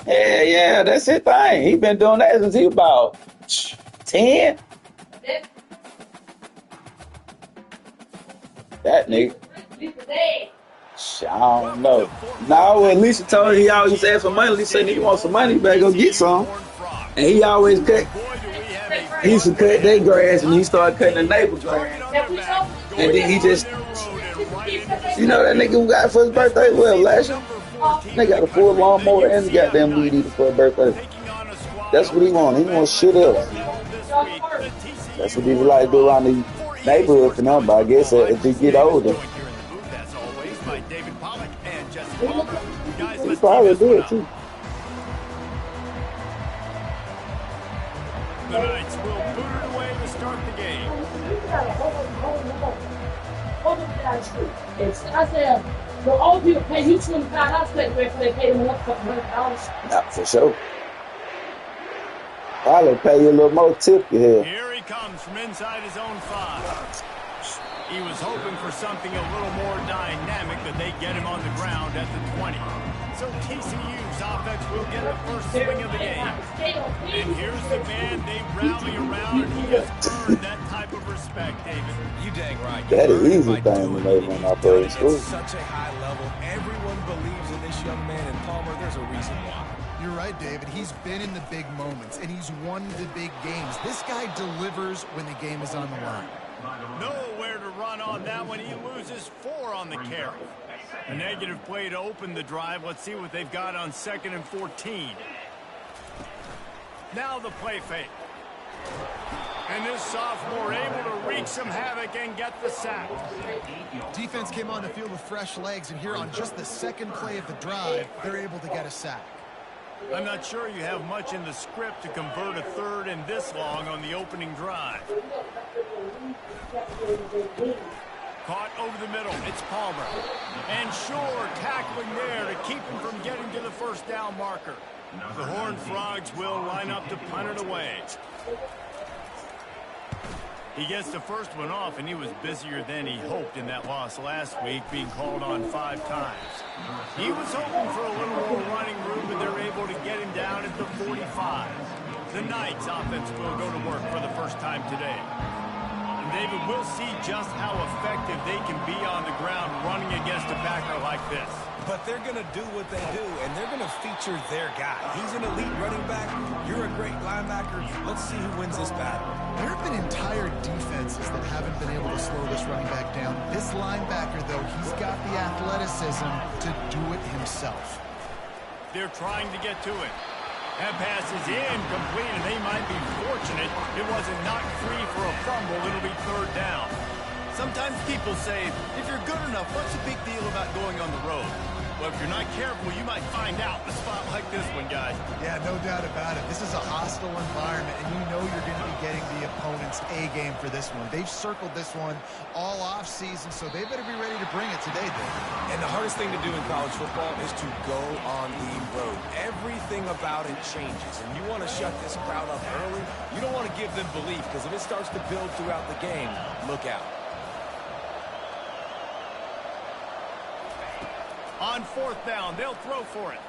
Yeah, yeah, that's his thing. He been doing that since he was about 10. That nigga. I don't Welcome to know. Fort Worth, Now, when Texas. Lisa told him he always asked for money, Lisa said, nigga want some money, you better go get TCU some. Horned And Frogs. he always And cut. boy, do we have a He used to fun one cut their ahead. grass and he Top 10 started cutting the teams with neighbor a target grass. on their back And going then he on just, their road and right into the you know that nigga Snowfield. who got for his This birthday? will Well, see the last year, number 4 team they in the got a full country, the lawnmower and the UCF goddamn weed eater Knights, for his birthday. taking on a squad That's what he hoping to want. He prevent wants a shit third else. down this week. The That's TCU what he Horned like to do around Frogs. the For EA neighborhood Sports for them. College But I guess Football, I'm if he Chris get Davis, older, joined here in the booth as always by David Pollock and Jesse Palmer. Guys, he let's tee probably this do one it up. too. The Knights will boot it away to start the game. I said, the old people pay you $25 for they pay them another couple $100. Not for sure. Probably pay you a little more tip you have. Here he comes from inside his own 5. He was hoping for something a little more dynamic, that they get him on the ground at the 20. So TCU's offense will get the first swing of the game. And here's the man they rally around, and he has earned that type of respect, David. You dang right. That is You easy earn it thing by to doing make it. when He's I done play in it school. at such a high level. Everyone believes in this young man, and Palmer, there's a reason why. You're right, David. He's been in the big moments, and he's won the big games. This guy delivers when the game is on the line. Nowhere to run on that one. He loses 4 on the carry. A negative play to open the drive. Let's see what they've got on 2nd and 14. Now the play fake. And this sophomore able to wreak some havoc and get the sack. Defense came on the field with fresh legs, and here on just the second play of the drive, they're able to get a sack. I'm not sure you have much in the script to convert a third and this long on the opening drive. Caught over the middle. It's Palmer. And Shore tackling there to keep him from getting to the first down marker. The Horned Frogs will line up to punt it away. He gets the first one off, and he was busier than he hoped in that loss last week, being called on 5 times. He was hoping for a little more running room, but they're able to get him down at the 45. The Knights offense will go to work for the first time today. And David, we'll see just how effective they can be on the ground running against a backer like this. But they're going to do what they do, and they're going to feature their guy. He's an elite running back. You're a great linebacker. Let's see who wins this battle. There have been entire defenses that haven't been able to slow this running back down. This linebacker, though, he's got the athleticism to do it himself. They're trying to get to it. That pass is incomplete, and they might be fortunate it wasn't knocked free for a fumble. It'll be 3rd down. Sometimes people say, if you're good enough, what's the big deal about going on the road? Well, if you're not careful, you might find out in a spot like this one, guys. Yeah, no doubt about it. This is a hostile environment, and you know you're going to be getting the opponent's A game for this one. They've circled this one all offseason, so they better be ready to bring it today, Dave. And the hardest thing to do in college football is to go on the road. Everything about it changes, and you want to shut this crowd up early. You don't want to give them belief, because if it starts to build throughout the game, look out. On 4th down, they'll throw for it.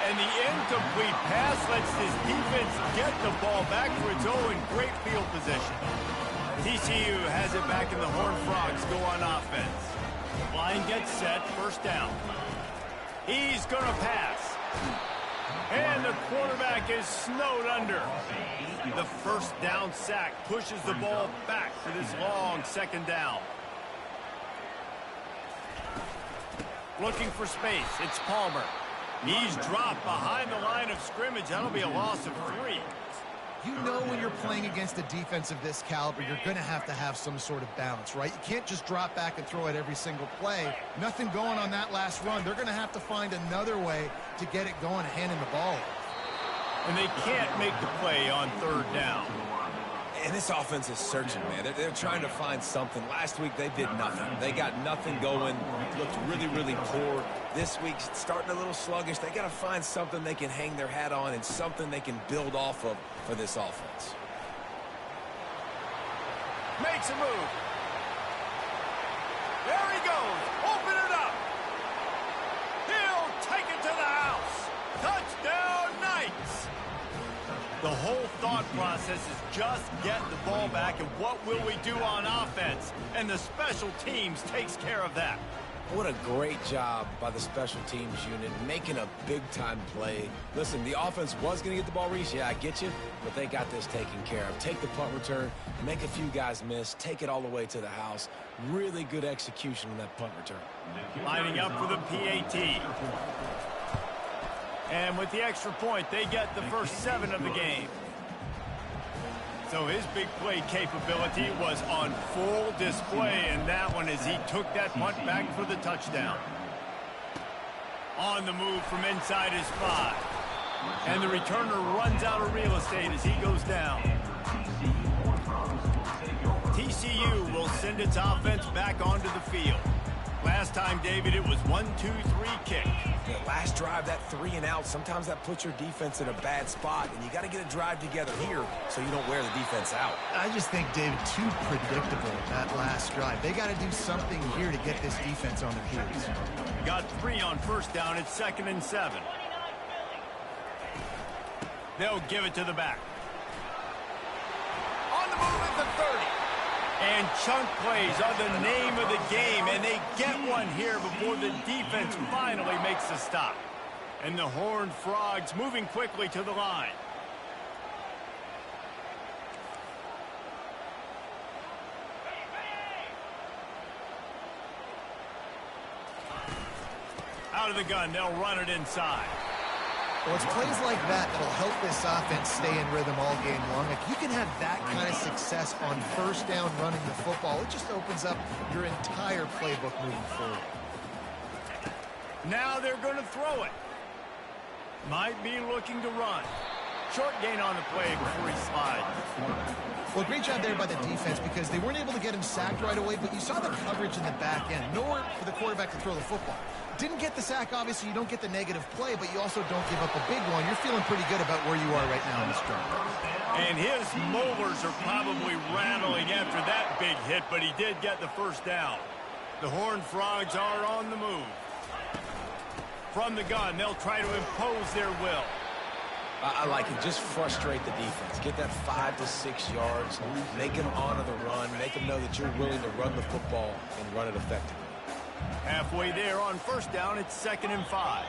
And the incomplete pass lets this defense get the ball back for its own great field position. TCU has it back, and the Horned Frogs go on offense. Line gets set, 1st down. He's going to pass. And the quarterback is snowed under. The 1st down sack pushes the ball back for this long 2nd down. Looking for space. It's Palmer. He's dropped behind the line of scrimmage. That'll be a loss of 3. You know when you're playing against a defense of this caliber, you're going to have some sort of balance, right? You can't just drop back and throw it every single play. Nothing going on that last run. They're going to have to find another way to get it going and handing the ball off. And they can't make the play on 3rd down. And this offense is searching, man. They're trying to find something. Last week, they did nothing. They got nothing going. Looked really, really poor. This week, starting a little sluggish. They got to find something they can hang their hat on and something they can build off of for this offense. Makes a move. There he goes. Open it up. He'll take it to the house. Touchdown. The whole thought process is just get the ball back and what will we do on offense? And the special teams takes care of that. What a great job by the special teams unit, making a big-time play. Listen, the offense was going to get the ball, Reese. Yeah, I get you, but they got this taken care of. Take the punt return, make a few guys miss, take it all the way to the house. Really good execution on that punt return. Lining up for the PAT. And with the extra point, they get the first 7 of the game. So his big play capability was on full display in that one as he took that punt back for the touchdown. On the move from inside his 5. And the returner runs out of real estate as he goes down. TCU will send its offense back onto the field. Last time, David, it was 1-2-3 kick. The last drive, that 3 and out, sometimes that puts your defense in a bad spot, and you got to get a drive together here so you don't wear the defense out. I just think, David, too predictable, that last drive. They got to do something here to get this defense on their heels. Got 3 on first down. It's 2nd and 7. They'll give it to the back. On the move at the 30. And chunk plays are the name of the game, and they get one here before the defense finally makes the stop. And the Horned Frogs moving quickly to the line. Out of the gun, they'll run it inside. Well, it's plays like that that'll help this offense stay in rhythm all game long. If you can have that kind of success on first down running the football, it just opens up your entire playbook moving forward. Now they're going to throw it. Might be looking to run. Short gain on the play before he slides. Well, great job there by the defense because they weren't able to get him sacked right away, but you saw the coverage in the back end. Nowhere for the quarterback to throw the football. Didn't get the sack, obviously. You don't get the negative play, but you also don't give up a big one. You're feeling pretty good about where you are right now in this drive. And his molars are probably rattling after that big hit, but he did get the first down. The Horned Frogs are on the move. From the gun, they'll try to impose their will. I like it. Just frustrate the defense. Get that 5 to 6 yards. Make them honor the run. Make them know that you're willing to run the football and run it effectively. Halfway there on first down, it's 2nd and 5.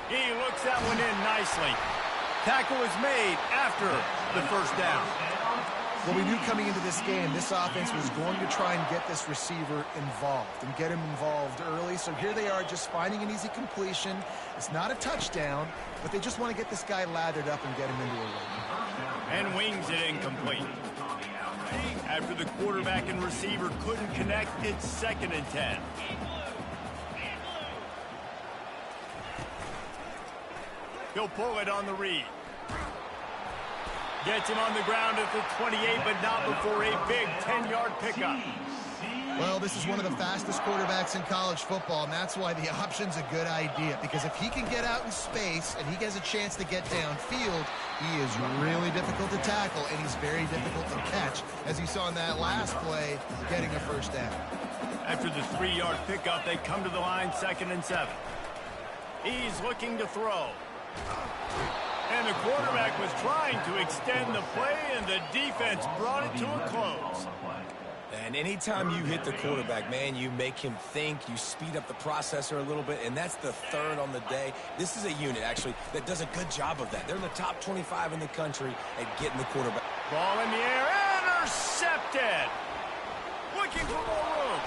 He looks that one in nicely. Tackle is made after the first down. Well, we knew coming into this game, this offense was going to try and get this receiver involved and get him involved early. So here they are just finding an easy completion. It's not a touchdown, but they just want to get this guy lathered up and get him into a run. And wings it incomplete. After the quarterback and receiver couldn't connect, it's 2nd and 10. He'll pull it on the read. Gets him on the ground at the 28, but not before a big 10-yard pickup. Well, this is one of the fastest quarterbacks in college football, and that's why the option's a good idea. Because if he can get out in space and he gets a chance to get downfield, he is really difficult to tackle, and he's very difficult to catch, as you saw in that last play, getting a first down. After the 3-yard pickup, they come to the line, 2nd and 7. He's looking to throw. And the quarterback was trying to extend the play, and the defense brought it to a close. And anytime you hit the quarterback, man, you make him think, you speed up the processor a little bit, and that's the 3rd on the day. This is a unit, actually, that does a good job of that. They're in the top 25 in the country at getting the quarterback. Ball in the air, intercepted! Looking for more room.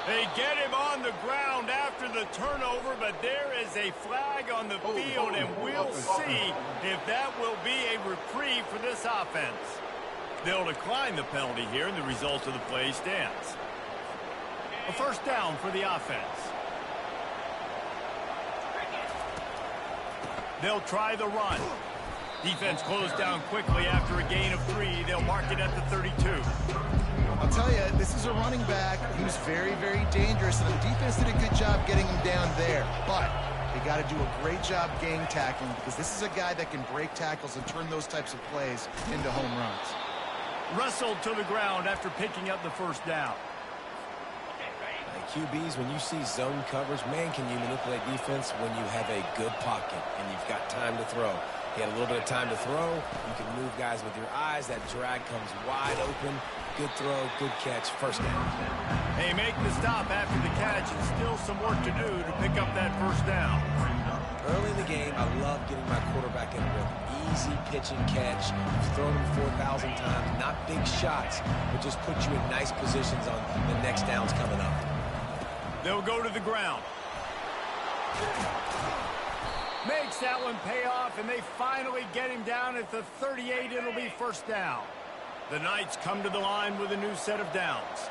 They get him on the ground after the turnover, but there is a flag on the field, and we'll see if that will be a reprieve for this offense. They'll decline the penalty here, and the result of the play stands. A first down for the offense. They'll try the run. Defense closed down quickly after a gain of 3. They'll mark it at the 32. I'll tell you, this is a running back who's very, very dangerous, and the defense did a good job getting him down there. But they got to do a great job gang tackling because this is a guy that can break tackles and turn those types of plays into home runs. Wrestled to the ground after picking up the first down. QBs, when you see zone coverage, man, can you manipulate defense when you have a good pocket and you've got time to throw. He had a little bit of time to throw. You can move guys with your eyes. That drag comes wide open. Good throw, good catch, first down. They make the stop after the catch, and still some work to do to pick up that first down. Early in the game, I love getting my quarterback in a rhythm. Easy pitch and catch. You've thrown him 4,000 times. Not big shots, but just put you in nice positions on the next downs coming up. They'll go to the ground. Makes that one pay off, and they finally get him down at the 38. It'll be first down. The Knights come to the line with a new set of downs.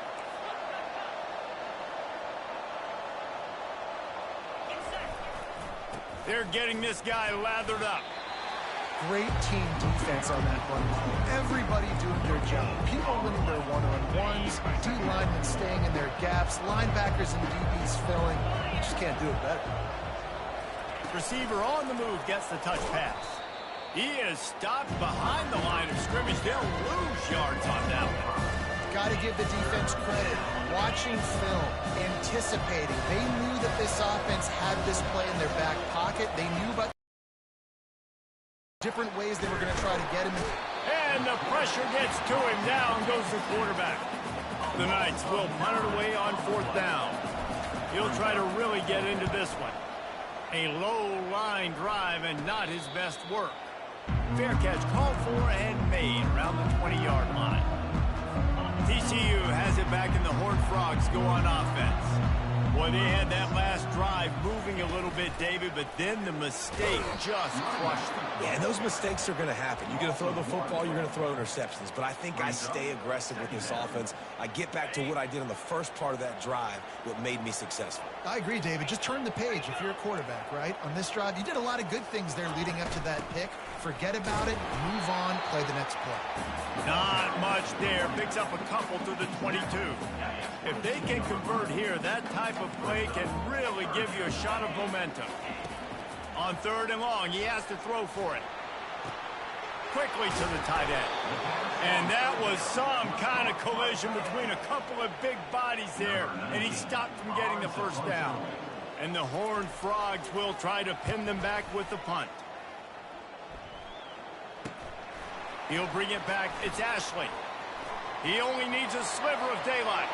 They're getting this guy lathered up. Great team defense on that run call. Everybody doing their job. People winning their one-on-ones, D linemen staying in their gaps, linebackers and DBs filling. You just can't do it better. Receiver on the move gets the touch pass. He is stopped behind the line of scrimmage. They'll lose yards on that one. Got to give the defense credit. Watching film, anticipating. They knew that this offense had this play in their back pocket. They knew about different ways they were going to try to get him. And the pressure gets to him. Down goes the quarterback. The Knights will punt it away on fourth down. He'll try to really get into this one. A low line drive and not his best work. Fair catch called for and made around the 20-yard line. TCU has it back, and the Horned Frogs go on offense. Boy, they had that last drive moving a little bit, David, but then the mistake just crushed them. Yeah, and those mistakes are going to happen. You're going to throw the football, you're going to throw interceptions. But I think I stay aggressive with this offense. I get back to what I did on the first part of that drive, what made me successful. I agree, David. Just turn the page if you're a quarterback, right? On this drive, you did a lot of good things there leading up to that pick. Forget about it, move on, play the next play. Not much there. Picks up a couple to the 22. If they can convert here, that type of play can really give you a shot of momentum. On third and long, he has to throw for it. Quickly to the tight end. And that was some kind of collision between a couple of big bodies there, and he stopped from getting the first down. And the Horned Frogs will try to pin them back with the punt. He'll bring it back. It's Ashley. He only needs a sliver of daylight.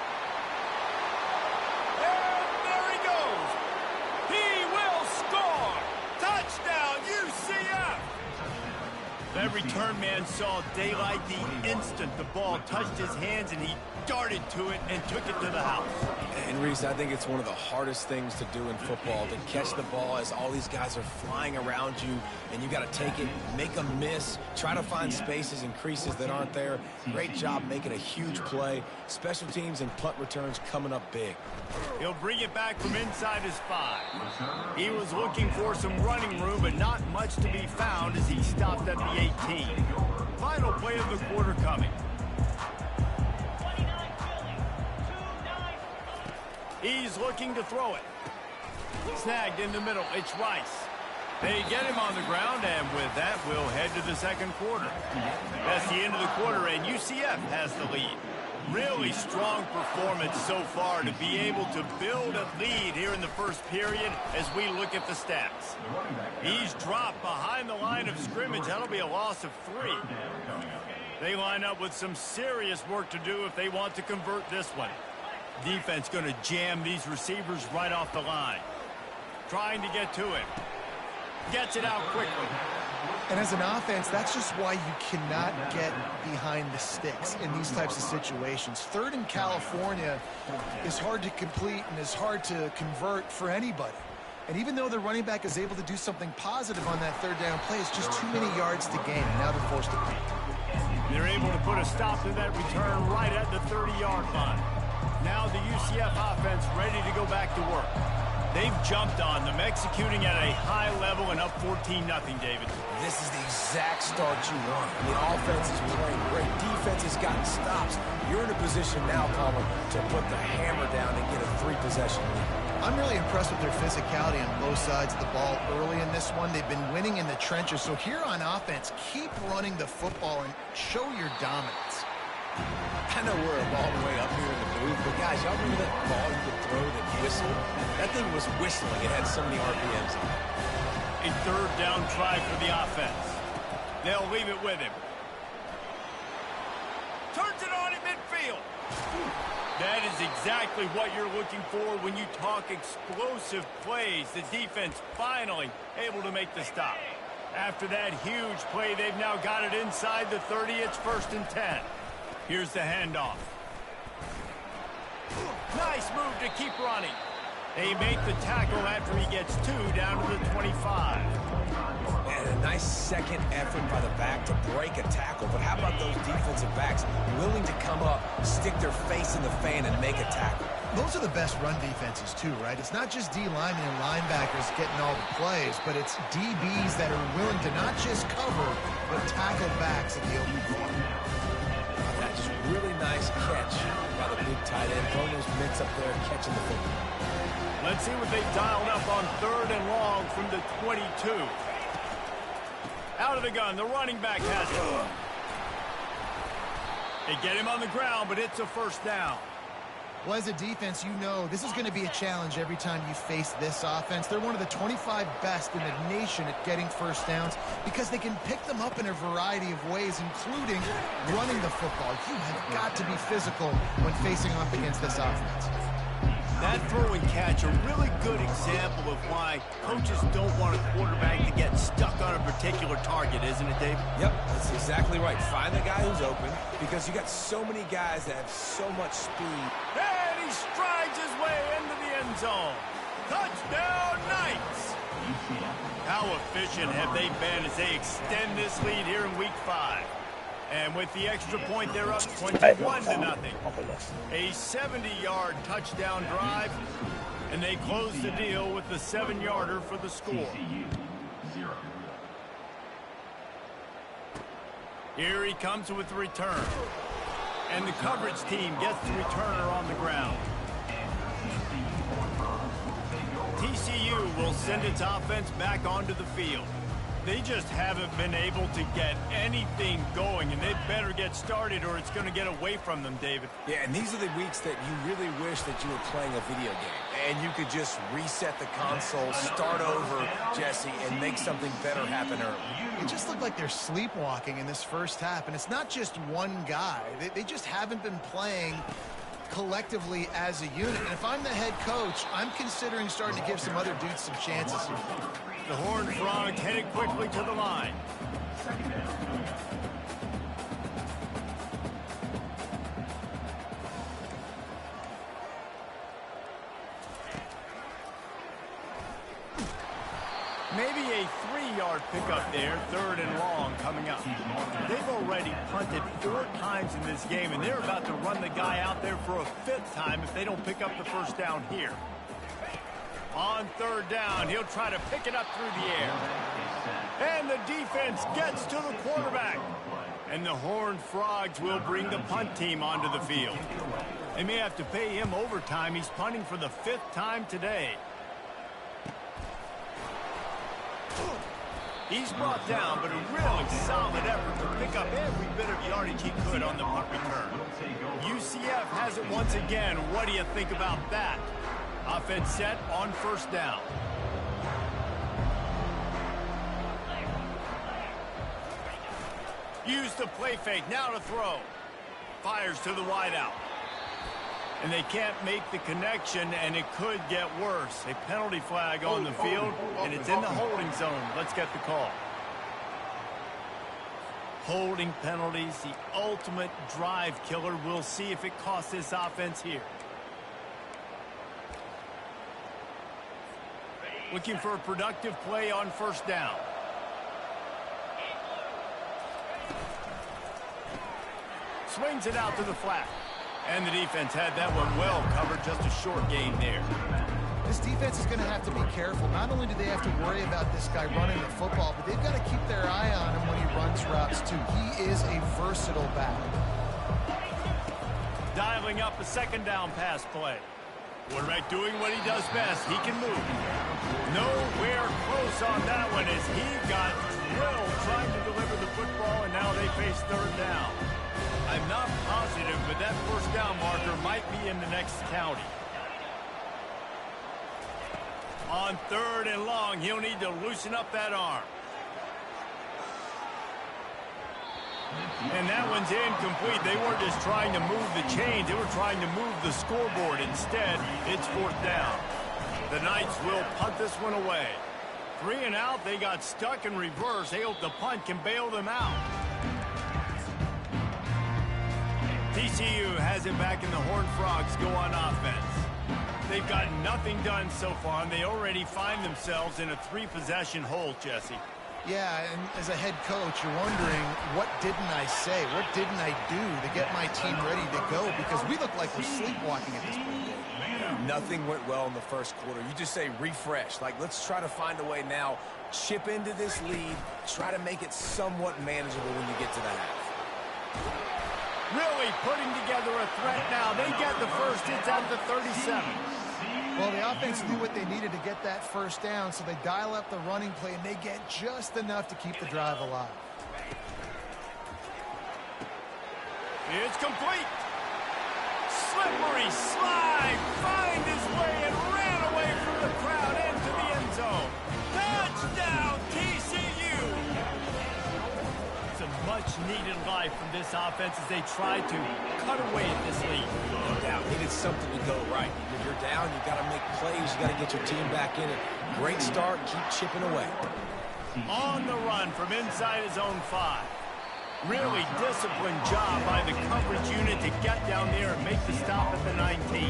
And there he goes. He will score. Touchdown, UCF. That return man saw daylight the instant the ball touched his hands, and he darted to it and took it to the house. And Reese, I think it's one of the hardest things to do in football, to catch the ball as all these guys are flying around you, and you got to take it, make them miss, try to find spaces and creases that aren't there. Great job making a huge play. Special teams and punt returns coming up big. He'll bring it back from inside his 5. He was looking for some running room, but not much to be found as he stopped at the 18. Final play of the quarter coming. He's looking to throw it. Snagged in the middle. It's Rice. They get him on the ground, and with that, we'll head to the second quarter. That's the end of the quarter, and UCF has the lead. Really strong performance so far to be able to build a lead here in the first period as we look at the stats. He's dropped behind the line of scrimmage. That'll be a loss of 3. They line up with some serious work to do if they want to convert this one. Defense going to jam these receivers right off the line. Trying to get to it. Gets it out quickly. And as an offense, that's just why you cannot get behind the sticks in these types of situations. Third in California is hard to complete and is hard to convert for anybody. And even though the running back is able to do something positive on that third down play, it's just too many yards to gain. Now they're forced to punt. They're able to put a stop to that return right at the 30-yard line. Now the UCF offense ready to go back to work. They've jumped on them, executing at a high level and up 14-0, David. This is the exact start you want. The offense is playing great. Defense has gotten stops. You're in a position now, Palmer, to put the hammer down and get a 3-possession lead. I'm really impressed with their physicality on both sides of the ball early in this one. They've been winning in the trenches. So here on offense, keep running the football and show your dominance. I know we're a long way up here in the booth, but guys, y'all remember that ball you could throw that whistled? That thing was whistling. It had so many RPMs on it. A third down try for the offense. They'll leave it with him. Turns it on at midfield. That is exactly what you're looking for when you talk explosive plays. The defense finally able to make the stop. After that huge play, they've now got it inside the 30. It's 1st and 10. Here's the handoff. Nice move to keep running. They make the tackle after he gets 2 down to the 25. And a nice second effort by the back to break a tackle. But how about those defensive backs willing to come up, stick their face in the fan, and make a tackle? Those are the best run defenses, too, right? It's not just D linemen and linebackers getting all the plays, but it's DBs that are willing to not just cover, but tackle backs in the open corner. That's really nice catch by the big tight end. Throwing those mitts up there, catching the football. Let's see what they dialed up on 3rd and long from the 22. Out of the gun, the running back has it. They get him on the ground, but it's a 1st down. Well, as a defense, you know this is going to be a challenge every time you face this offense. They're one of the 25 best in the nation at getting 1st downs because they can pick them up in a variety of ways, including running the football. You have got to be physical when facing off against this offense. That throw and catch, a really good example of why coaches don't want a quarterback to get stuck on a particular target, isn't it, Dave? Yep, that's exactly right. Find the guy who's open because you got so many guys that have so much speed. And he strides his way into the end zone. Touchdown, Knights! How efficient have they been as they extend this lead here in Week 5? And with the extra point, they're up 21-0. A 70-yard touchdown drive, and they close the deal with the 7-yarder for the score. Here he comes with the return. And the coverage team gets the returner on the ground. TCU will send its offense back onto the field. They just haven't been able to get anything going, and they better get started or it's going to get away from them, David. Yeah, and these are the weeks that you really wish that you were playing a video game, and you could just reset the console, start over, Jesse, and make something better happen early. It just looked like they're sleepwalking in this 1st half, and it's not just one guy. They just haven't been playing collectively as a unit. And if I'm the head coach, I'm considering starting to give some other dudes some chances here. The Horned Frogs headed quickly to the line. Maybe a 3-yard pickup there, 3rd and long coming up. They've already punted 4 times in this game, and they're about to run the guy out there for a 5th time if they don't pick up the 1st down here. On 3rd down, he'll try to pick it up through the air. And the defense gets to the quarterback. And the Horned Frogs will bring the punt team onto the field. They may have to pay him overtime. He's punting for the 5th time today. He's brought down, but a really solid effort to pick up every bit of yardage he could on the punt return. UCF has it once again. What do you think about that? Offense set on 1st down. Use the play fake, now to throw. Fires to the wideout. And they can't make the connection, and it could get worse. A penalty flag on the field, and it's in the holding zone. Let's get the call. Holding penalties, the ultimate drive killer. We'll see if it costs this offense here. Looking for a productive play on 1st down. Swings it out to the flat. And the defense had that one well covered, just a short gain there. This defense is going to have to be careful. Not only do they have to worry about this guy running the football, but they've got to keep their eye on him when he runs routes too. He is a versatile back. Dialing up a 2nd down pass play. Quarterback doing what he does best. He can move. Nowhere close on that one as he got drilled trying to deliver the football, and now they face 3rd down. I'm not positive, but that first down marker might be in the next county. On 3rd and long, he'll need to loosen up that arm. And that one's incomplete. They weren't just trying to move the chains. They were trying to move the scoreboard. Instead, it's 4th down. The Knights will punt this one away. 3 and out. They got stuck in reverse. They hope the punt can bail them out. TCU has it back, and the Horned Frogs go on offense. They've got nothing done so far, and they already find themselves in a 3-possession hole, Jesse. Yeah, and as a head coach, you're wondering, what didn't I say? What didn't I do to get my team ready to go? Because we look like we're sleepwalking at this point. Nothing went well in the first quarter. You just say refresh. Like, let's try to find a way now. Chip into this lead. Try to make it somewhat manageable when you get to the half. Really putting together a threat now. They get the first. It's at the 37. Well, the offense knew what they needed to get that first down, so they dial up the running play, and they get just enough to keep the drive alive. It's complete. Slippery slide. Find his way and ran away from the crowd into the end zone. Touchdown, TCU. It's a much-needed life from this offense as they try to cut away at this lead. No doubt. Needed something to go right. If you're down, you got to make plays. You got to get your team back in it. Great start. Keep chipping away. On the run from inside his own 5. Really disciplined job by the coverage unit to get down there and make the stop at the 19.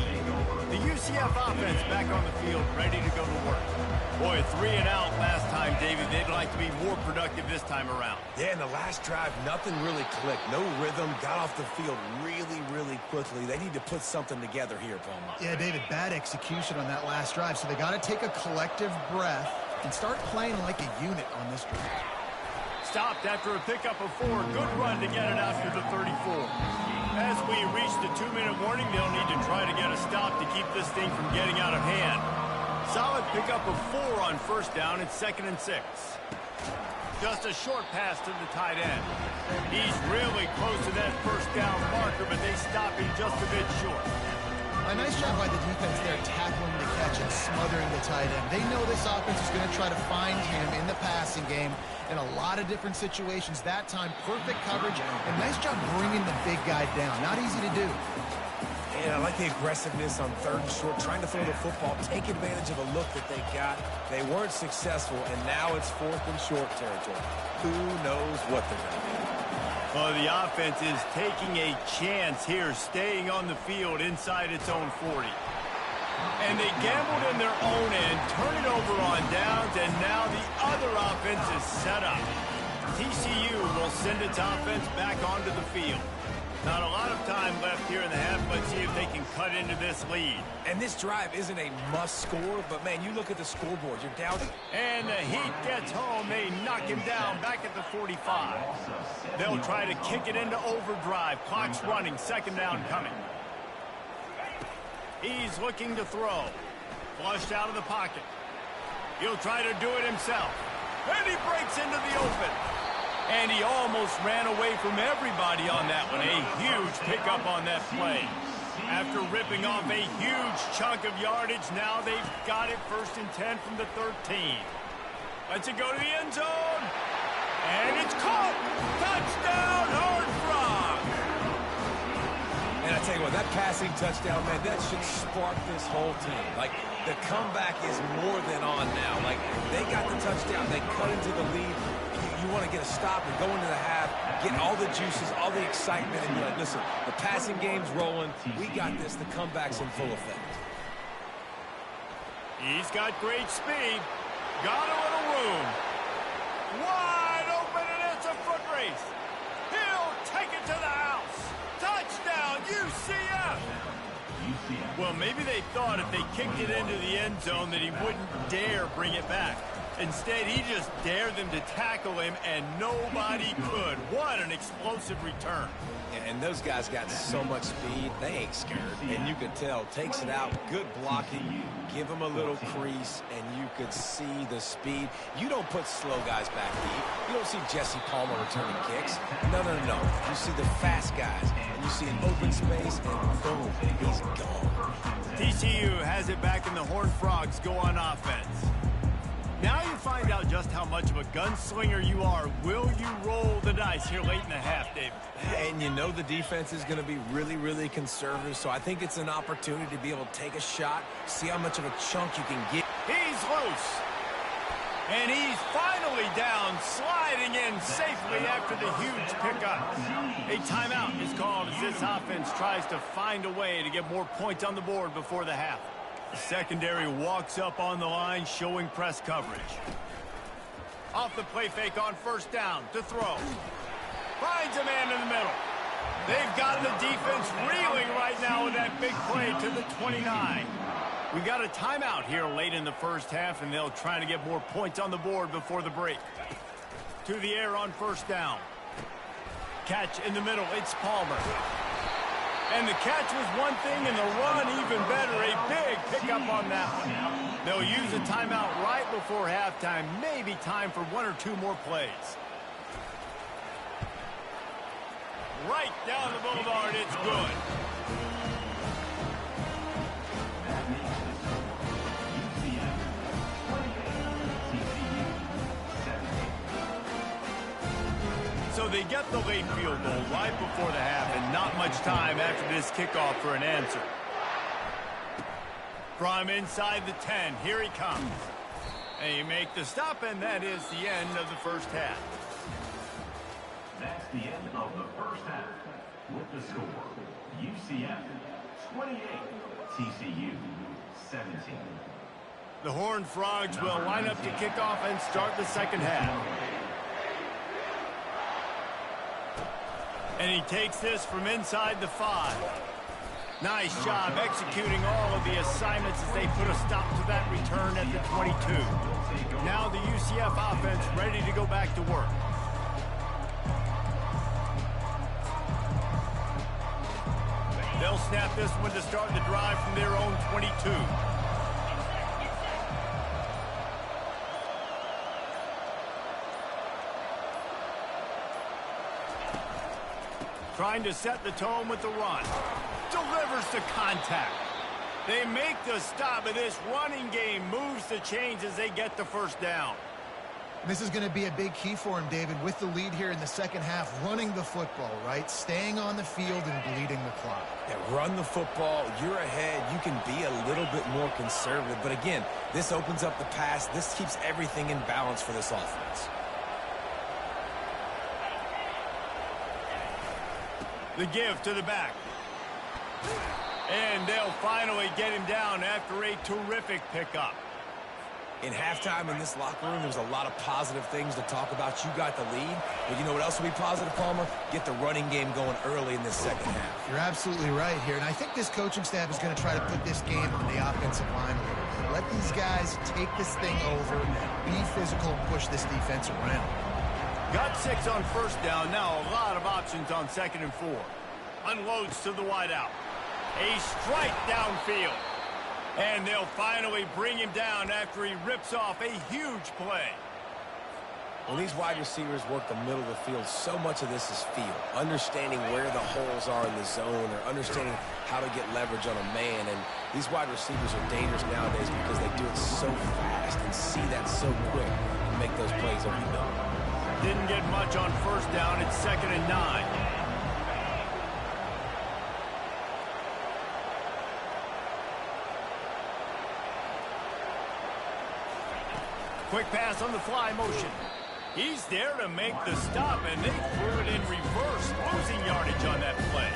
The UCF offense back on the field, ready to go to work. Boy, 3 and out last time, David. They'd like to be more productive this time around. Yeah, in the last drive, nothing really clicked. No rhythm. Got off the field really, really quickly. They need to put something together here, Palma. Yeah, David, bad execution on that last drive, so they got to take a collective breath and start playing like a unit on this drive. Stopped after a pickup of 4. Good run to get it after the 34. As we reach the 2-minute warning, they'll need to try to get a stop to keep this thing from getting out of hand. Solid pickup of 4 on first down. It's 2nd and 6. Just a short pass to the tight end. He's really close to that first down marker, but they stop him just a bit short. A nice job by the defense there, tackling the catch and smothering the tight end. They know this offense is going to try to find him in the passing game in a lot of different situations. That time, perfect coverage, and nice job bringing the big guy down. Not easy to do. Yeah, I like the aggressiveness on 3rd and short, trying to throw the football, take advantage of a look that they got. They weren't successful, and now it's 4th and short territory. Who knows what they're going to do? Well, the offense is taking a chance here, staying on the field inside its own 40. And they gambled in their own end, turn it over on downs, and now the other offense is set up. TCU will send its offense back onto the field. Not a lot of time left here in the half, but see if they can cut into this lead. And this drive isn't a must score, but, man, you look at the scoreboard. You're down. And the Heat gets home. They knock him down back at the 45. They'll try to kick it into overdrive. Clock's running. 2nd down coming. He's looking to throw. Flushed out of the pocket. He'll try to do it himself. And he breaks into the open. And he almost ran away from everybody on that one. A huge pickup on that play. After ripping off a huge chunk of yardage, now they've got it 1st and 10 from the 13. Lets it go to the end zone. And it's caught. Touchdown, Horned Frogs. And I tell you what, that passing touchdown, man, that should spark this whole team. Like, the comeback is more than on now. Like, they got the touchdown. They cut into the lead. You want to get a stop and go into the half, get all the juices, all the excitement, and be like, listen, the passing game's rolling. We got this. The comeback's in full effect. He's got great speed. Got a little room. Wide open, and it's a foot race. He'll take it to the house. Touchdown, UCF. Well, maybe they thought if they kicked it into the end zone that he wouldn't dare bring it back. Instead, he just dared them to tackle him, and nobody could. What an explosive return. And those guys got so much speed, they ain't scared. And you could tell, takes it out, good blocking, give him a little crease, and you could see the speed. You don't put slow guys back deep. You don't see Jesse Palmer returning kicks. No. You see the fast guys, and you see an open space, and boom, he's gone. TCU has it back, and the Horned Frogs go on offense. Now you find out just how much of a gunslinger you are. Will you roll the dice here late in the half, David? And you know the defense is going to be really, really conservative, so I think it's an opportunity to be able to take a shot, see how much of a chunk you can get. He's loose. And he's finally down, sliding in safely after the huge pickup. A timeout is called as this offense tries to find a way to get more points on the board before the half. The secondary walks up on the line, showing press coverage. Off the play fake on first down to throw. Finds a man in the middle. They've got the defense reeling right now with that big play to the 29. We got a timeout here late in the first half, and they'll try to get more points on the board before the break. To the air on first down. Catch in the middle. It's Palmer. And the catch was one thing, and the run even better. A big pickup on that one. They'll use a timeout right before halftime. Maybe time for one or two more plays. Right down the boulevard, it's good. So they get the late field goal right before the half, and not much time after this kickoff for an answer. From inside the 10, here he comes. And you make the stop, and that is the end of the first half. That's the end of the first half. With the score, UCF 28, TCU 17. The Horned Frogs will line up to kick off and start the second half. And he takes this from inside the 5. Nice job executing all of the assignments as they put a stop to that return at the 22. Now the UCF offense ready to go back to work. They'll snap this one to start the drive from their own 22. Trying to set the tone with the run. Delivers to contact. They make the stop, but this running game moves the chains as they get the first down. This is going to be a big key for him, David, with the lead here in the second half, running the football, right? Staying on the field and bleeding the clock. Yeah, run the football. You're ahead. You can be a little bit more conservative. But again, this opens up the pass. This keeps everything in balance for this offense. The give to the back. And they'll finally get him down after a terrific pickup. In halftime in this locker room, there's a lot of positive things to talk about. You got the lead, but you know what else will be positive, Palmer? Get the running game going early in this second half. You're absolutely right here, and I think this coaching staff is going to try to put this game on the offensive line a little bit. Let these guys take this thing over, be physical, and push this defense around. Got 6 on first down. Now a lot of options on 2nd and 4. Unloads to the wideout. A strike downfield. And they'll finally bring him down after he rips off a huge play. When these wide receivers work the middle of the field, so much of this is feel. Understanding where the holes are in the zone or understanding how to get leverage on a man. And these wide receivers are dangerous nowadays because they do it so fast and see that so quick and make those plays over the middle. Didn't get much on first down. It's 2nd and 9. Quick pass on the fly motion. He's there to make the stop, and they threw it in reverse, losing yardage on that play.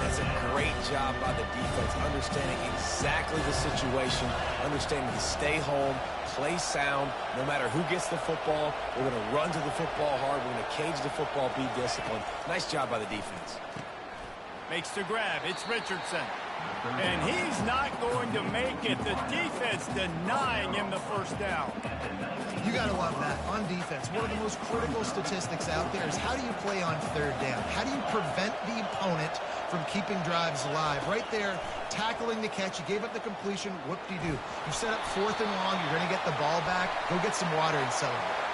That's a great job by the defense, understanding exactly the situation, understanding to stay home, play sound, no matter who gets the football. We're going to run to the football hard. We're going to cage the football, be disciplined. Nice job by the defense. Makes the grab. It's Richardson. And he's not going to make it. The defense denying him the first down. You got to love that. On defense, one of the most critical statistics out there is how do you play on third down? How do you prevent the opponent from keeping drives alive? Right there, tackling the catch. You gave up the completion. What do? You set up 4th and long. You're going to get the ball back. Go get some water and celebrate.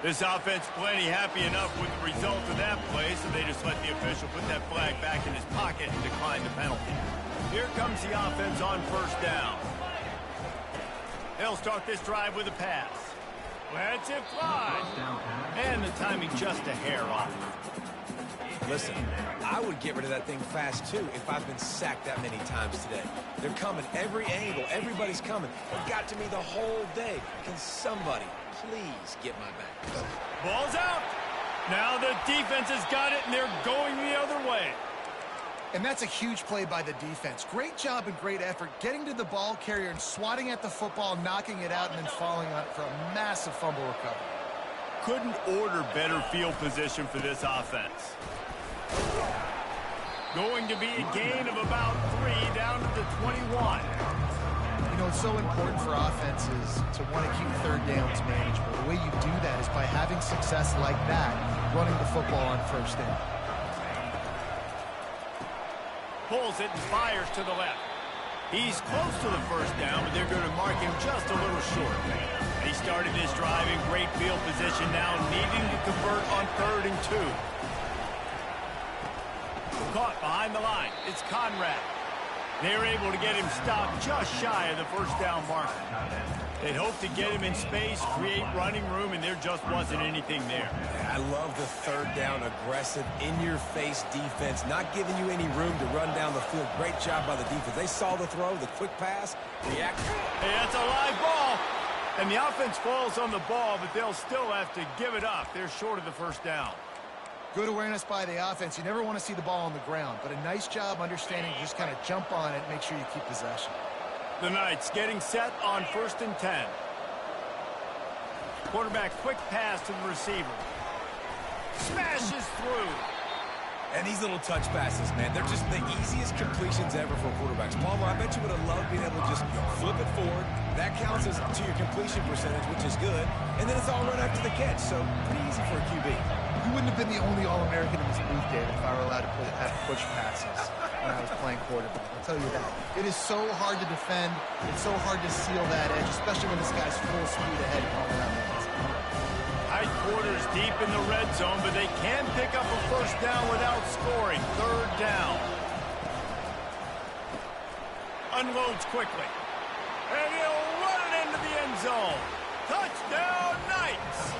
This offense plenty happy enough with the result of that play, so they just let the official put that flag back in his pocket and decline the penalty. Here comes the offense on first down. They'll start this drive with a pass. Lets it fly. And the timing just a hair off. Listen, I would get rid of that thing fast, too, if I've been sacked that many times today. They're coming every angle. Everybody's coming. It got to me the whole day. Can somebody please get my back? Ball's out. Now the defense has got it, and they're going the other way. And that's a huge play by the defense. Great job and great effort getting to the ball carrier and swatting at the football, knocking it out, and then falling on it for a massive fumble recovery. Couldn't order better field position for this offense. Going to be a gain of about 3 down to the 21. You know, it's so important for offenses to want to keep third downs manageable. The way you do that is by having success like that, running the football on first down. Pulls it and fires to the left. He's close to the first down, but they're going to mark him just a little short. He started this drive in great field position, now needing to convert on 3rd and 2. Caught behind the line. It's Conrad. They're able to get him stopped just shy of the first down marker. They'd hoped to get him in space, create running room, and there just wasn't anything there. I love the 3rd down, aggressive, in-your-face defense, not giving you any room to run down the field. Great job by the defense. They saw the throw, the quick pass, react. Hey, that's a live ball. And the offense falls on the ball, but they'll still have to give it up. They're short of the first down. Good awareness by the offense. You never want to see the ball on the ground, but a nice job understanding to just kind of jump on it and make sure you keep possession. The Knights getting set on 1st and 10. Quarterback quick pass to the receiver. Smashes through. And these little touch passes, man, they're just the easiest completions ever for quarterbacks. Palmer, I bet you would have loved being able to just flip it forward. That counts as to your completion percentage, which is good. And then it's all run after the catch, so pretty easy for a QB. You wouldn't have been the only All-American in this booth, David, if I were allowed to have push passes when I was playing quarterback. I'll tell you that. It is so hard to defend. It's so hard to seal that edge, especially when this guy's full speed ahead coming out. Tight quarters deep in the red zone, but they can pick up a first down without scoring. 3rd down. Unloads quickly. And he'll run it into the end zone. Touchdown, Knights!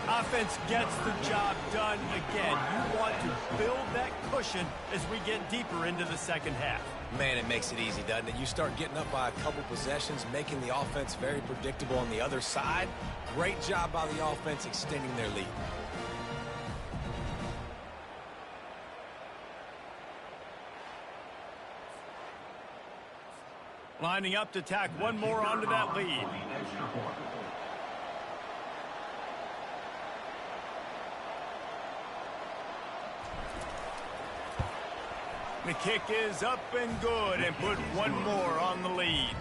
Offense gets the job done again. You want to build that cushion as we get deeper into the second half. Man, it makes it easy, doesn't it? You start getting up by a couple possessions, making the offense very predictable on the other side. Great job by the offense extending their lead. Lining up to tack one more onto that lead. The kick is up and good and put one more on the lead.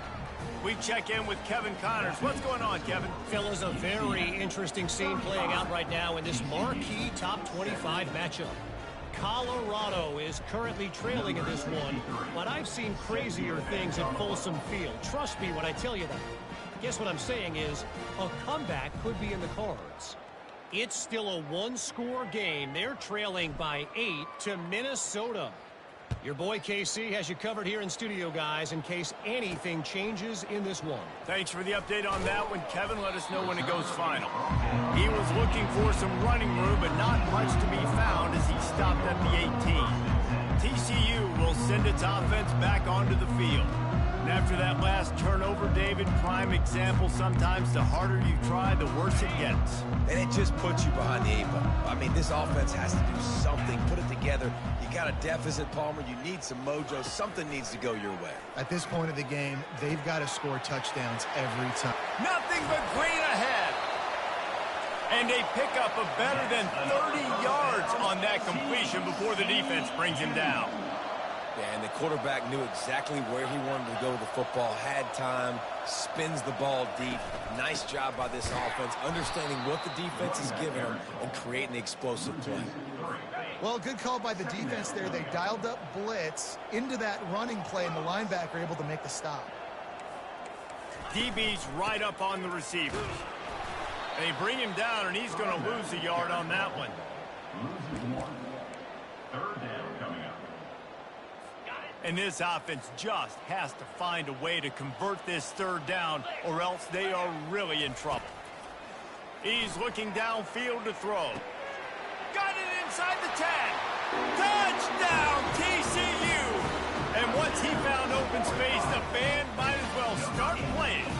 We check in with Kevin Connors. What's going on, Kevin? Fellas, a very interesting scene playing out right now in this marquee top 25 matchup. Colorado is currently trailing in this one, but I've seen crazier things at Folsom Field. Trust me when I tell you that. Guess what I'm saying is a comeback could be in the cards. It's still a one-score game. They're trailing by 8 to Minnesota. Your boy KC has you covered here in studio, guys, in case anything changes in this one. Thanks for the update on that one, Kevin. Let us know when it goes final. He was looking for some running room, but not much to be found as he stopped at the 18. TCU will send its offense back onto the field. And after that last turnover, David, prime example, sometimes the harder you try, the worse it gets. And it just puts you behind the 8 ball. I mean, this offense has to do something, put it together. You got a deficit, Palmer. You need some mojo. Something needs to go your way. At this point of the game, they've got to score touchdowns every time. Nothing but green ahead. And they pick up a better than 30 yards on that completion before the defense brings him down. Yeah, and the quarterback knew exactly where he wanted to go with the football, had time, spins the ball deep. Nice job by this offense, understanding what the defense is giving them and creating the explosive play. Well, good call by the defense there. They dialed up blitz into that running play, and the linebacker able to make the stop. DB's right up on the receivers. They bring him down, and he's going to lose a yard on that one. Loses 1. Third down coming up. And this offense just has to find a way to convert this third down, or else they are really in trouble. He's looking downfield to throw. Got it inside the 10. Touchdown, TCU! And once he found open space, the band might as well start playing.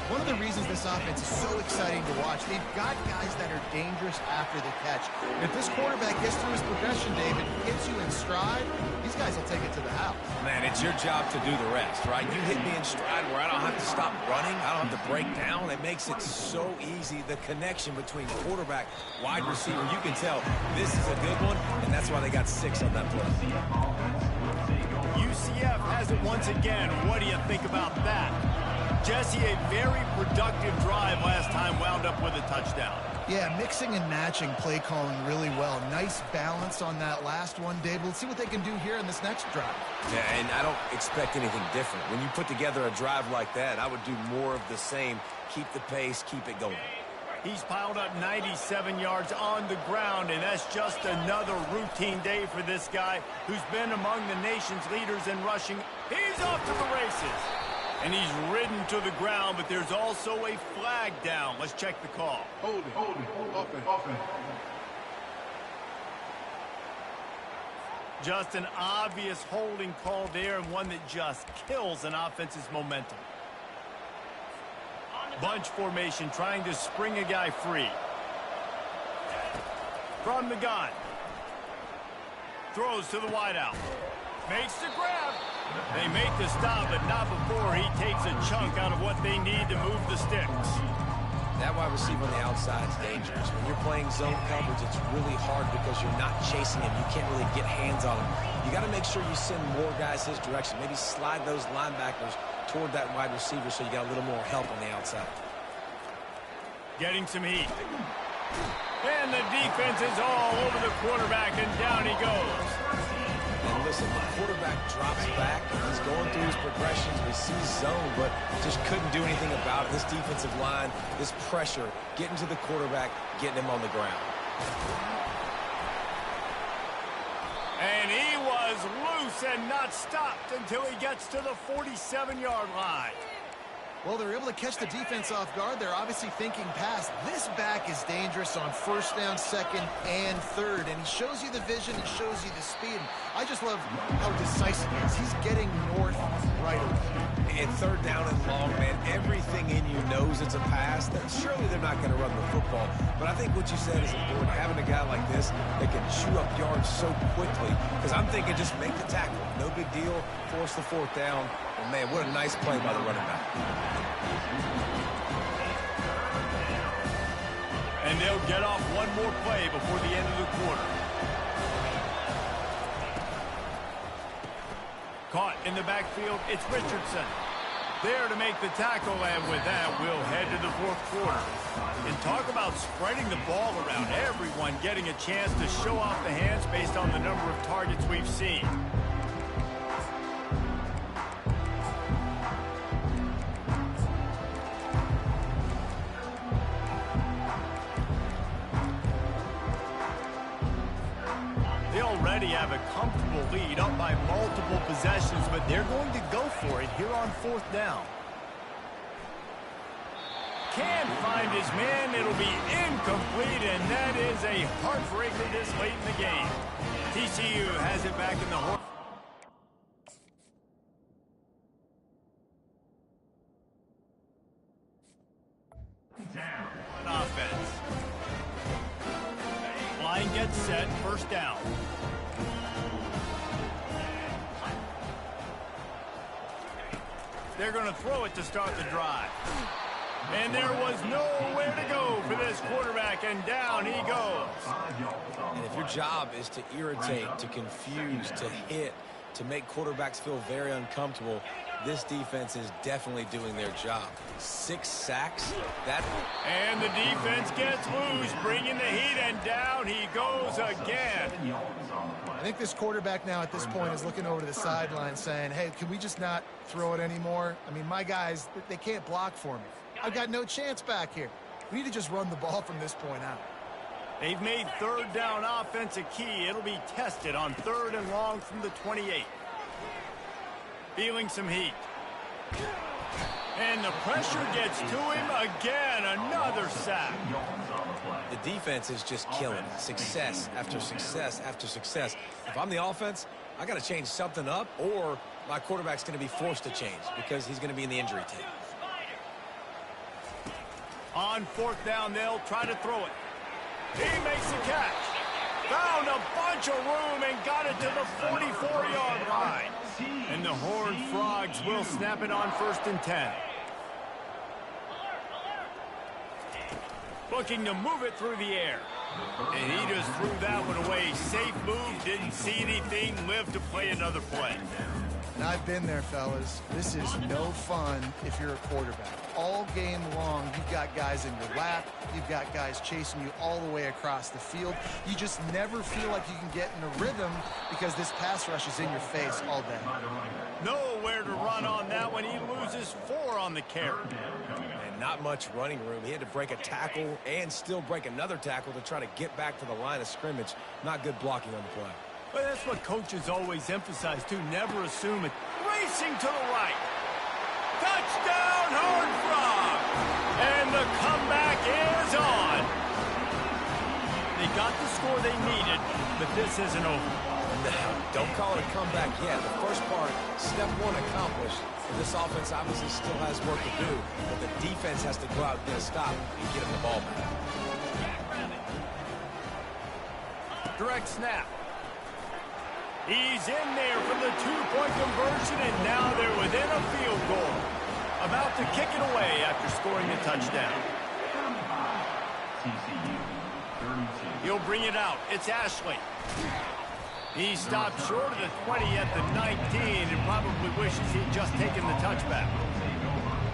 One of the reasons this offense is so exciting to watch, they've got guys that are dangerous after the catch. And if this quarterback gets through his progression, David, hits you in stride, these guys will take it to the house. Man, it's your job to do the rest, right? You hit me in stride where I don't have to stop running. I don't have to break down. It makes it so easy. The connection between quarterback, wide receiver, you can tell this is a good one, and that's why they got 6 on that play. UCF has it once again. What do you think about that? Jesse, a very productive drive last time, wound up with a touchdown. Yeah, mixing and matching play calling really well. Nice balance on that last one, Dave. Let's see what they can do here in this next drive. Yeah, and I don't expect anything different. When you put together a drive like that, I would do more of the same. Keep the pace, keep it going. He's piled up 97 yards on the ground, and that's just another routine day for this guy who's been among the nation's leaders in rushing. He's off to the races. And he's ridden to the ground, but there's also a flag down. Let's check the call. Hold it. Offense. Just an obvious holding call there, and one that just kills an offense's momentum. Bunch formation trying to spring a guy free. From the gun. Throws to the wideout. Makes the grab. They make the stop, but not before he takes a chunk out of what they need to move the sticks. That wide receiver on the outside is dangerous. When you're playing zone coverage, it's really hard because you're not chasing him. You can't really get hands on him. You got to make sure you send more guys his direction. Maybe slide those linebackers toward that wide receiver so you got a little more help on the outside. Getting some heat. And the defense is all over the quarterback, and down he goes. And listen, the quarterback drops back. He's going through his progressions. We see zone, but just couldn't do anything about it. This defensive line, this pressure, getting to the quarterback, getting him on the ground. And he was loose and not stopped until he gets to the 47-yard line. Well, they're able to catch the defense off guard. They're obviously thinking pass. This back is dangerous on first down, second, and third. And he shows you the vision. He shows you the speed. I just love how decisive he is. He's getting north right away. And third down and long, man, everything in you knows it's a pass. Surely they're not going to run the football. But I think what you said is important, having a guy like this that can chew up yards so quickly. Because I'm thinking just make the tackle. No big deal. Force the fourth down. And, man, what a nice play by the running back. And they'll get off one more play before the end of the quarter. Caught in the backfield, it's Richardson. There to make the tackle, and with that, we'll head to the fourth quarter. And talk about spreading the ball around. Everyone getting a chance to show off the hands based on the number of targets we've seen. They already have a comfortable lead up by multiple possessions, but they're going to go for it here on fourth down. Can't find his man. It'll be incomplete, and that is a heartbreaker this late in the game. TCU has it back in the horse. Offense. Line gets set, first down. They're going to throw it to start the drive. And there was nowhere to go for this quarterback, and down he goes. And if your job is to irritate, to confuse, to hit, to make quarterbacks feel very uncomfortable, this defense is definitely doing their job. 6 sacks. And the defense gets loose, bringing the heat, and down he goes again. I think this quarterback now at this point is looking over to the sideline saying, hey, can we just not throw it anymore? I mean, my guys, they can't block for me. I've got no chance back here. We need to just run the ball from this point out. They've made third down offense a key. It'll be tested on 3rd and long from the 28. Feeling some heat. And the pressure gets to him again. Another sack. The defense is just killing it. Success after success after success. If I'm the offense, I got to change something up, or my quarterback's going to be forced to change because he's going to be in the injury team. On 4th down, they'll try to throw it. He makes the catch. Found a bunch of room and got it to the 44-yard line. And the Horned Frogs will snap it on 1st and 10. Looking to move it through the air. And he just threw that one away. Safe move, didn't see anything, lived to play another play. And I've been there, fellas. This is no fun if you're a quarterback. All game long, you've got guys in your lap. You've got guys chasing you all the way across the field. You just never feel like you can get in a rhythm because this pass rush is in your face all day. Nowhere to run on that one. He loses 4 on the carry. And not much running room. He had to break a tackle and still break another tackle to try to get back to the line of scrimmage. Not good blocking on the play. But that's what coaches always emphasize, too. Never assume it. Racing to the right. Touchdown, Horned Frogs! And the comeback is on. They got the score they needed, but this isn't over. No, don't call it a comeback yet. The first part, step 1 accomplished. This offense obviously still has work to do, but the defense has to go out and get a stop and get him the ball back. Direct snap. He's in there for the 2-point conversion, and now they're within a field goal. About to kick it away after scoring a touchdown. He'll bring it out. It's Ashley. He stopped short of the 20 at the 19 and probably wishes he'd just taken the touchback.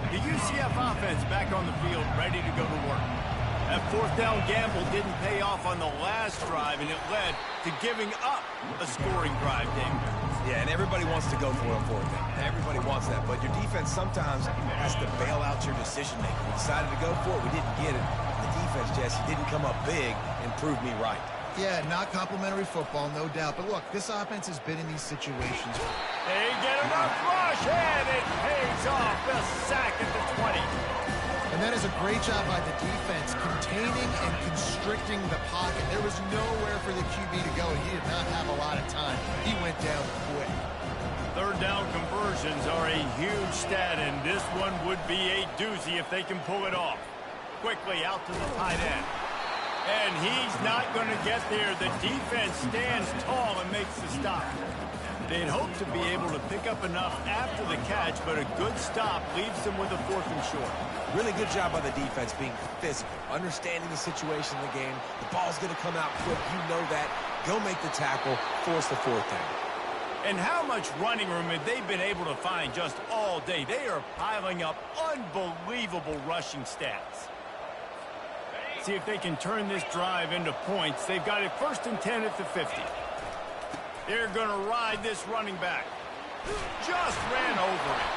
The UCF offense back on the field, ready to go to work. That 4th down gamble didn't pay off on the last drive, and it led to giving up a scoring drive, David. Yeah, and everybody wants to go for it on 4th down. Everybody wants that, but your defense sometimes has to bail out your decision-making. We decided to go for it. We didn't get it. The defense, Jesse, didn't come up big and prove me right. Yeah, not complimentary football, no doubt. But look, this offense has been in these situations. They get enough rush, and it pays off. The sack at the 20. And that is a great job by the defense, containing and constricting the pocket. There was nowhere for the QB to go, and he did not have a lot of time. He went down quick. 3rd down conversions are a huge stat, and this one would be a doozy if they can pull it off. Quickly out to the tight end. And he's not going to get there. The defense stands tall and makes the stop. They'd hope to be able to pick up enough after the catch, but a good stop leaves them with a 4th and short. Really good job by the defense being physical, understanding the situation in the game. The ball's going to come out quick. You know that. Go make the tackle, force the 4th down. And how much running room have they been able to find just all day? They are piling up unbelievable rushing stats. See if they can turn this drive into points. They've got it 1st and 10 at the 50. They're going to ride this running back. Just ran over him.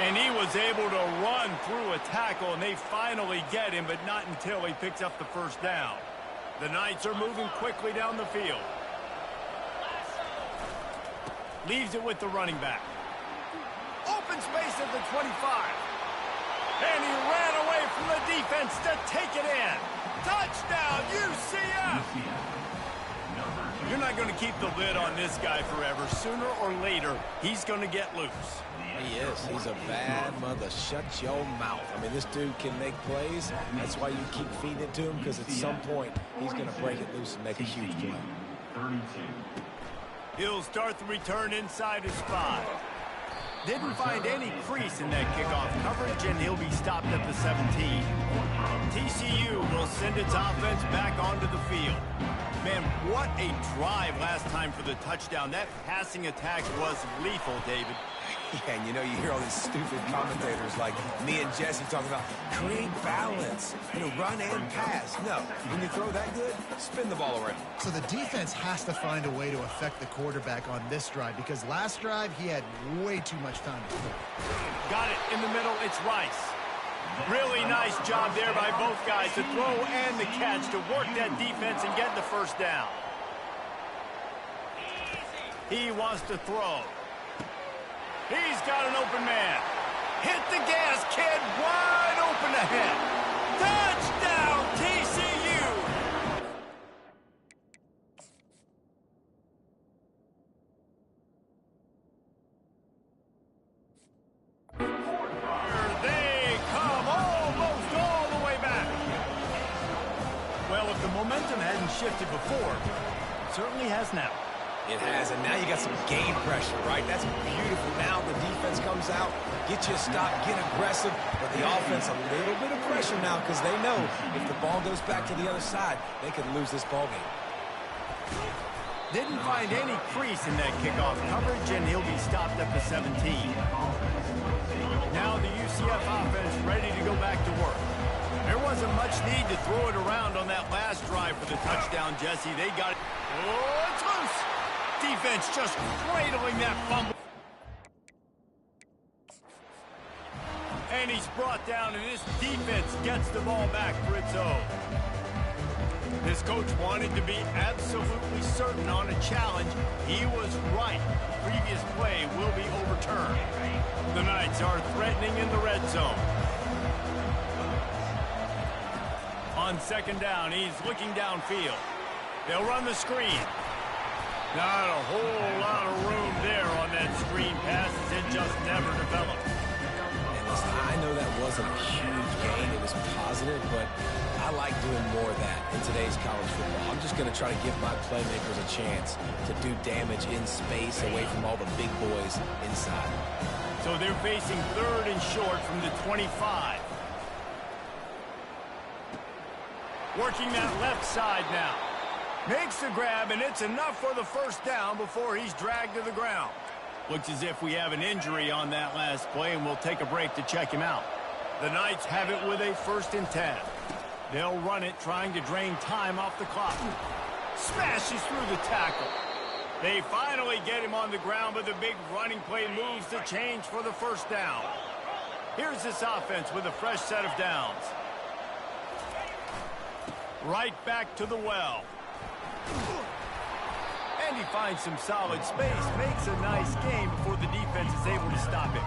And he was able to run through a tackle, and they finally get him, but not until he picks up the 1st down. The Knights are moving quickly down the field. Leaves it with the running back. Open space at the 25. And he ran away from the defense to take it in. Touchdown, UCF! You're not going to keep the lid on this guy forever. Sooner or later, he's going to get loose. He is. He's a bad mother. Shut your mouth. I mean, this dude can make plays. That's why you keep feeding it to him, because at some point, he's going to break it loose and make a huge play. He'll start the return inside his 5. Didn't find any crease in that kickoff coverage, and he'll be stopped at the 17. TCU will send its offense back onto the field. Man, what a drive last time for the touchdown. That passing attack was lethal, David. Yeah, and you know, you hear all these stupid commentators like me and Jesse talking about create balance, run and pass. No, when you throw that good, spin the ball around. So the defense has to find a way to affect the quarterback on this drive, because last drive he had way too much time to throw. Got it in the middle. It's Rice. Really nice job there by both guys to throw and the catch to work that defense and get the first down. He wants to throw. He's got an open man. Hit the gas, kid. Wide open ahead. Touchdown, TCU. Here they come, almost all the way back. Well, if the momentum hadn't shifted before, it certainly has now. It has, and now you got some game pressure, right? That's beautiful. Now the defense comes out, get you a stop, get aggressive, but the offense a little bit of pressure now because they know if the ball goes back to the other side, they could lose this ball game. Didn't find any crease in that kickoff coverage, and he'll be stopped at the 17. Now the UCF offense ready to go back to work. There wasn't much need to throw it around on that last drive for the touchdown, Jesse. They got it. Oh, it's loose. Defense just cradling that fumble. And he's brought down, and this defense gets the ball back for its own. This coach wanted to be absolutely certain on a challenge. He was right. The previous play will be overturned. The Knights are threatening in the red zone. On second down, he's looking downfield. They'll run the screen. Not a whole lot of room there on that screen pass, as it just never developed. And listen, I know that wasn't a huge gain. It was positive, but I like doing more of that in today's college football. I'm just going to try to give my playmakers a chance to do damage in space away from all the big boys inside. So they're facing third and short from the 25. Working that left side now. Makes the grab, and it's enough for the first down before he's dragged to the ground. Looks as if we have an injury on that last play, and we'll take a break to check him out. The Knights have it with a 1st and 10. They'll run it, trying to drain time off the clock. Smashes through the tackle. They finally get him on the ground, but the big running play moves the change for the first down. Here's this offense with a fresh set of downs. Right back to the well. And he finds some solid space, makes a nice game before the defense is able to stop it.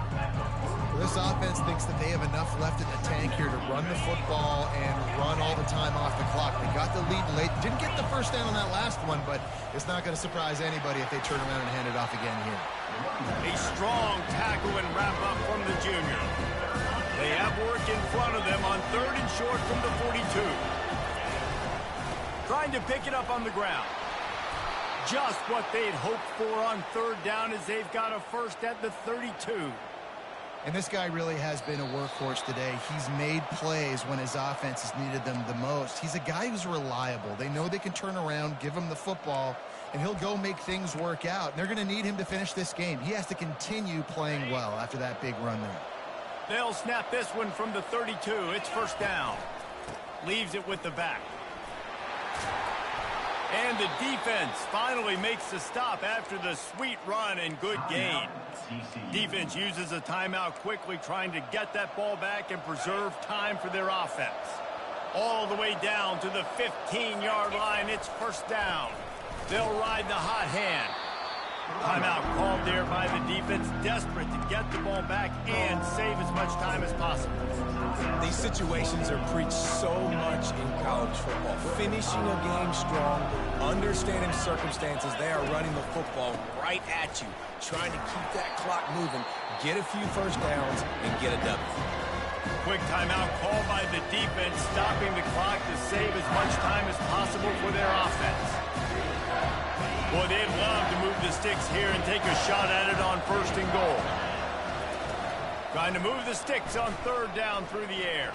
This offense thinks that they have enough left in the tank here to run the football and run all the time off the clock. They got the lead late. Didn't get the first down on that last one, but it's not going to surprise anybody if they turn around and hand it off again here. A strong tackle and wrap up from the junior. They have work in front of them on third and short from the 42. Trying to pick it up on the ground. Just what they'd hoped for on third down, as they've got a first at the 32. And this guy really has been a workhorse today. He's made plays when his offense has needed them the most. He's a guy who's reliable. They know they can turn around, give him the football, and he'll go make things work out. And they're going to need him to finish this game. He has to continue playing well after that big run there. They'll snap this one from the 32. It's first down. Leaves it with the back. And the defense finally makes the stop after the sweet run and good gain. Defense uses a timeout quickly, trying to get that ball back and preserve time for their offense. All the way down to the 15-yard line. It's first down. They'll ride the hot hand. Timeout called there by the defense, desperate to get the ball back and save as much time as possible. These situations are preached so much in college football. Finishing a game strong, understanding circumstances. They are running the football right at you, trying to keep that clock moving, get a few first downs, and get a W. Quick timeout called by the defense, stopping the clock to save as much time as possible for their offense. Boy, they'd love to move the sticks here and take a shot at it on 1st and goal. Trying to move the sticks on third down through the air.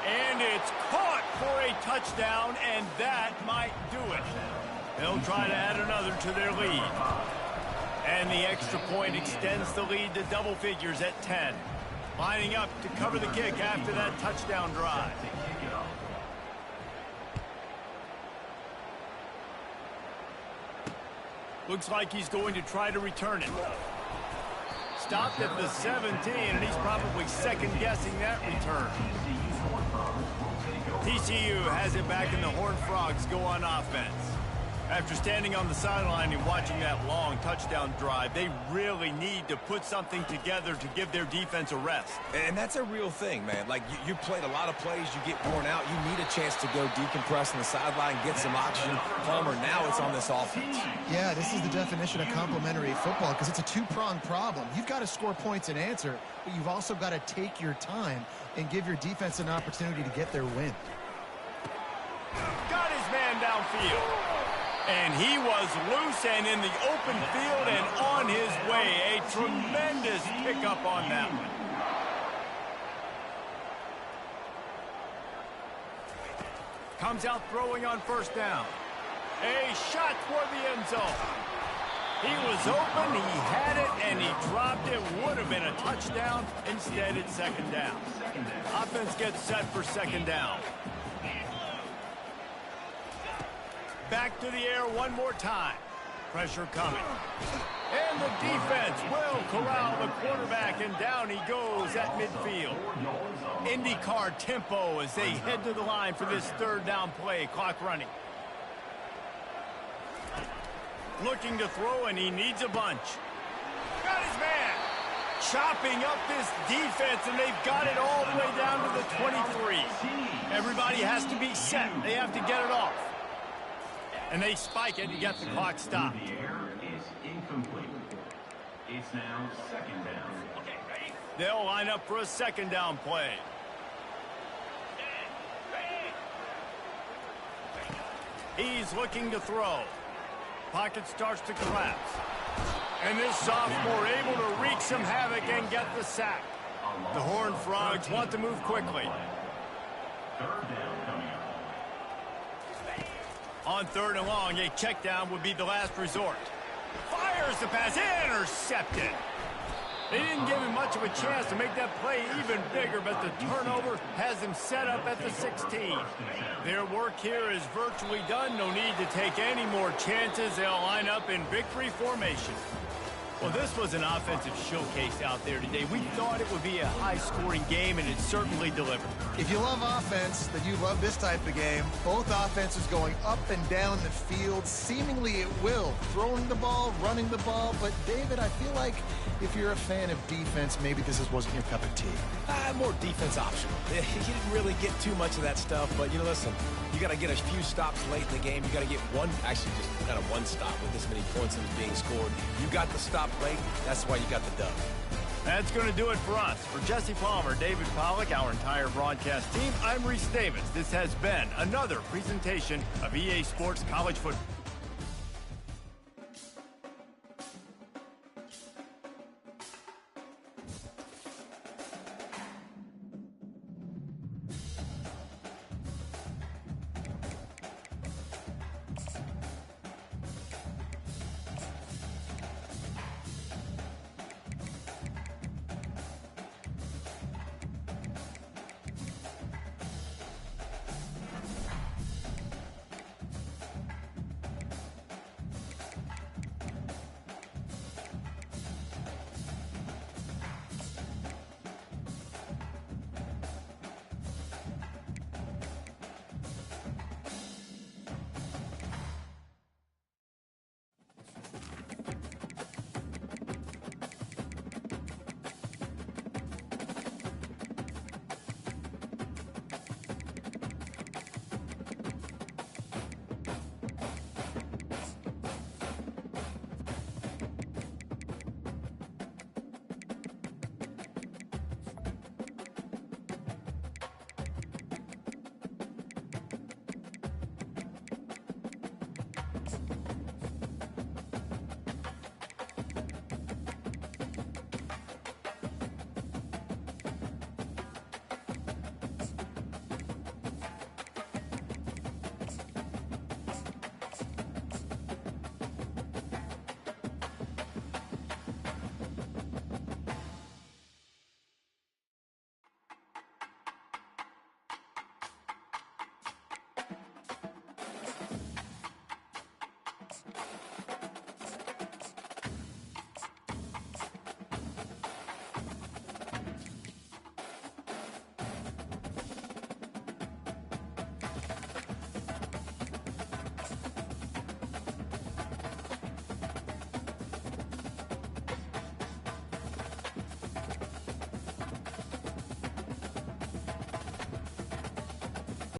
And it's caught for a touchdown, and that might do it. They'll try to add another to their lead. And the extra point extends the lead to double figures at 10. Lining up to cover the kick after that touchdown drive. Looks like he's going to try to return it. Stopped at the 17, and he's probably second-guessing that return. TCU has it back, and the Horned Frogs go on offense. After standing on the sideline and watching that long touchdown drive, they really need to put something together to give their defense a rest. And that's a real thing, man. Like, you played a lot of plays, you get worn out, you need a chance to go decompress on the sideline, get some oxygen. Palmer, now it's on this offense. Yeah, this is the definition of complementary football because it's a two-pronged problem. You've got to score points and answer, but you've also got to take your time and give your defense an opportunity to get their win. Got his man downfield. And he was loose and in the open field and on his way. A tremendous pickup on that one. Comes out throwing on first down. A shot toward the end zone. He was open, he had it, and he dropped it. Would have been a touchdown. Instead, it's second down. Offense gets set for second down. Back to the air one more time. Pressure coming. And the defense will corral the quarterback, and down he goes at midfield. IndyCar tempo as they head to the line for this third down play. Clock running. Looking to throw, and he needs a bunch. Got his man. Chopping up this defense, and they've got it all the way down to the 23. Everybody has to be set. They have to get it off. And they spike it and get the clock stopped. The air is incomplete. It's now second down. Okay, ready? They'll line up for a second down play. He's looking to throw. Pocket starts to collapse. And this sophomore able to wreak some havoc and get the sack. The Horned Frogs want to move quickly. Third down coming up. On third and long, a check down would be the last resort. Fires the pass, intercepted. They didn't give him much of a chance to make that play even bigger, but the turnover has him set up at the 16. Their work here is virtually done. No need to take any more chances. They'll line up in victory formation. Well, this was an offensive showcase out there today. We thought it would be a high-scoring game, and it certainly delivered. If you love offense, then you love this type of game. Both offenses going up and down the field, seemingly at will. Throwing the ball, running the ball. But, David, I feel like if you're a fan of defense, maybe this wasn't your cup of tea. More defense optional. You didn't really get too much of that stuff, but, listen, you got to get a few stops late in the game. You got to get just kind of one stop with this many points being scored. You got the stop late. That's why you got the dub. That's going to do it for us. For Jesse Palmer, David Pollack, our entire broadcast team, I'm Reese Davis. This has been another presentation of EA Sports College Football.